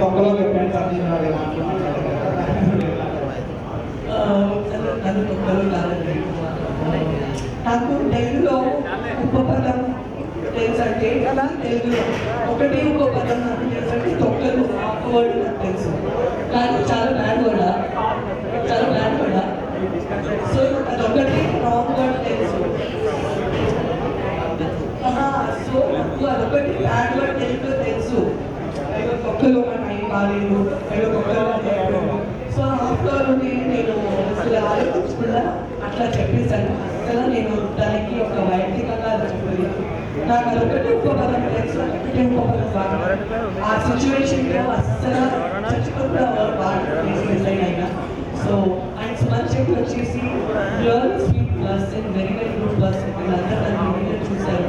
ఒక్కలో పెట్టండి అది ఒక్కరు కాదండి. నాకు తెలుగులో ఉపపదం తెలుసంటే తెలుగులో ఒకటి ఉపపదం నాకు తెలుసంటే తొక్కలు వర్డ్ నాకు తెలుసు, కానీ చాలా బ్యాడ్ కూడా సో అదొకటి రాంగ్ వర్డ్ తెలుసు. సో నాకు అదొకటి బ్యాడ్ వర్డ్ తెలుసు. అయ్యో తొక్కలు మా టైం బాగాలేదు, అయ్యో తొక్కలు. సో ఆఫ్టర్ నేను అసలు ఆలోచించకుండా అట్లా చెప్పేశాను. అసలు నేను దానికి ఒక వైయక్తికంగా చెప్పలేదు. నాకు అదొకటి ఉపపదం తెలుసు, ఒకటి ఉపపదం ఆ సిచ్యువేషన్లో అస్సలు చచ్చిపోకుండా డిసైడ్ అయినా. సో అండ్ సుమన్ శెట్టి వచ్చేసి real sweet person, very very good person. వీళ్ళందరూ నన్ను వీడియో చూశారు.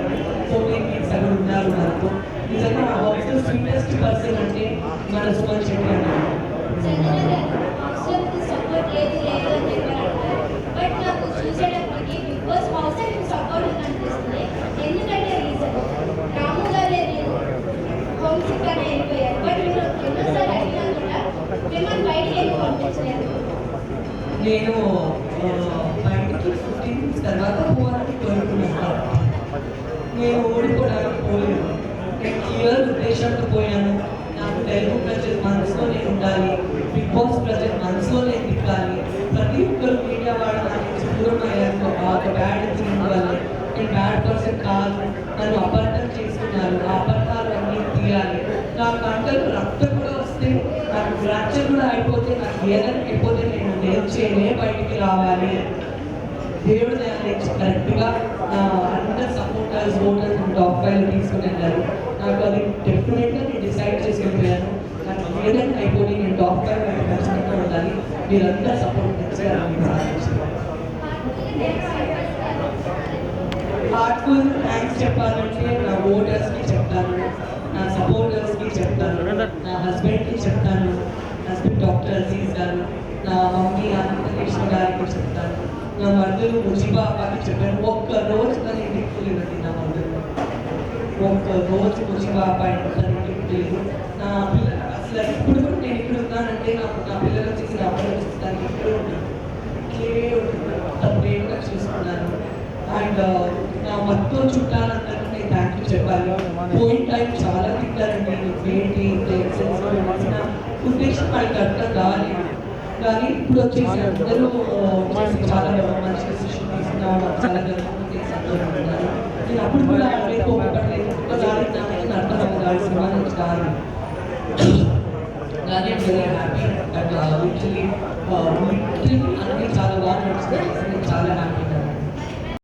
సో మీకు అక్కడ ఉన్నారు మనతో. నిజంగా ఆల్సో స్వీటెస్ట్ పర్సన్ అంటే మన సుమన్ శెట్టి అన్నారు. నేను బయటికి 15 minutes తర్వాత పోవాలని కోరుకున్నాను. నేను ఓడిపోవడానికి పోలేదు. నేను క్లియర్ ఉద్దేశంతో పోయాను. నాకు తెలుగు ప్రజల మనసులో నేను ఉండాలి, బిగ్ బాస్ ప్రజల మనసులో నేను తిప్పాలి. ప్రతి ఒక్కరు మీడియా వాళ్ళు నాకు దూరం అయ్యారు. ఒక బ్యాడ్ థింగ్ వల్ల నేను బ్యాడ్ పర్సన్ కాదు, నన్ను అబద్ధం చేసుకున్నారు. ఆ అబద్ధాలు అన్నీ తీయాలి. నా కంటలు రక్తం కూడా వస్తే, నాకు ఫ్రాక్చర్ కూడా అయిపోతే, నాకు ఏదైనా అయిపోతే నేను నేర్చేనే బయటికి రావాలి. దేవుడు కరెక్ట్గా అందరు సపోర్టర్స్ ఓటర్స్ టాప్ 5 తీసుకుని వెళ్ళారు. నాకు అది డెఫినెట్గా నేను డిసైడ్ చేసుకుపోయాను. నాకు ఏదైనా అయిపోయి నేను టాప్ 5 ఖచ్చితంగా ఉండాలి. మీరంతా సపోర్ట్ హార్ట్ఫుల్ థ్యాంక్స్ చెప్పాలంటే నా ఓటర్స్కి చెప్తాను, నా సపోర్టర్స్కి చెప్తాను, నా హస్బెండ్కి చెప్తాను, హస్బెండ్ డాక్టర్ అజీజ్ గారు, నా మమ్మీ అనంతకృష్ణ గారికి చెప్తాను, నా మర్దలు ముజిబాబాకి చెప్పాను. ఒక్క రోజు కానీ ఇంటికి లేదండి. నా మర్దలు ఒక్క రోజు ముజిబాబా ఇంటికి లేదు. నా పిల్లలు అసలు ఇప్పుడు కూడా నేను ఇక్కడ ఉన్నానంటే నా పిల్లలు వచ్చేసి నా అమ్మలు వచ్చేసి ఇక్కడ ఉన్నాను, ఇట్లే ఉంటున్నాను. అంత ప్రేమగా చూసుకున్నాను. అండ్ నా మొత్తం చుట్టాలందరూ నేను థ్యాంక్ యూ చెప్పాలి. పోయిన టైం చాలా తింటారండి, ఏంటి నా ఉద్దేశం వాళ్ళకి అర్థం కాలేదు. కానీ ఇప్పుడు వచ్చేసి అందరూ చాలా మంచి డిసిషన్ తీసుకున్నాం, చాలా సంతోషపడుతున్నారు. నేను అప్పుడు కూడా కోపపడలేదు, ఒక్కసారి అర్థం అవ్వదు సినిమా నుంచి కాదు. కానీ వెరీ హ్యాపీ అండ్ లిటరలీ అన్నీ చాలా బాగా